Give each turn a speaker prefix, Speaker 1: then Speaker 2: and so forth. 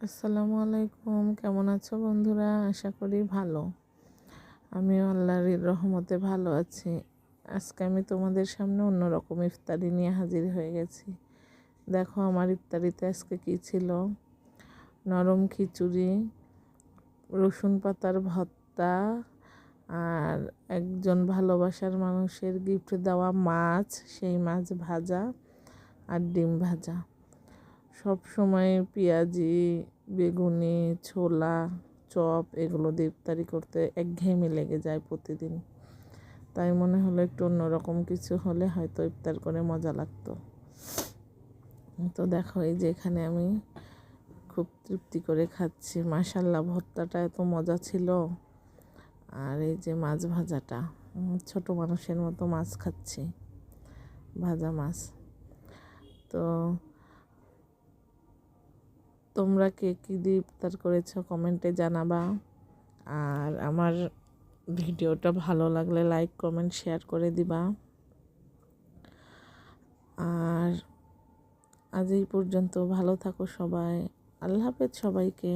Speaker 1: আসসালামু আলাইকুম। কেমন আছো বন্ধুরা? আশা করি ভালো। আমিও আল্লাহর রহমতে ভালো আছি। আজকে আমি তোমাদের সামনে অন্যরকম ইফতারি নিয়ে হাজির হয়ে গেছি। দেখো আমার ইফতারিতে আজকে কী ছিল: নরম খিচুড়ি, রসুন পাতার ভর্তা, আর একজন ভালোবাসার মানুষের গিফট দেওয়া মাছ, সেই মাছ ভাজা, আর ডিম ভাজা। সব সময় পেঁয়াজি, বেগুনি, ছোলা, চপ এগুলো দিয়ে ইফতারি করতে একঘেয়েমি লেগে যায় প্রতিদিন। তাই মনে হলো একটু অন্যরকম কিছু হলে হয়তো ইফতার করে মজা লাগতো। তো দেখো, এই যে এখানে আমি খুব তৃপ্তি করে খাচ্ছি। মাশাল্লাহ, ভর্তাটা এত মজা ছিল। আর এই যে মাছ ভাজাটা, ছোট মানুষের মতো মাছ খাচ্ছি, ভাজা মাছ। তো তোমরা কে কী দিয়ে ইফতার করেছো কমেন্টে জানাবা। আর আমার ভিডিওটা ভালো লাগলে লাইক, কমেন্ট, শেয়ার করে দিবা। আর আজ এই পর্যন্ত। ভালো থাকো সবাই। আল্লাহ হাফেজ সবাইকে।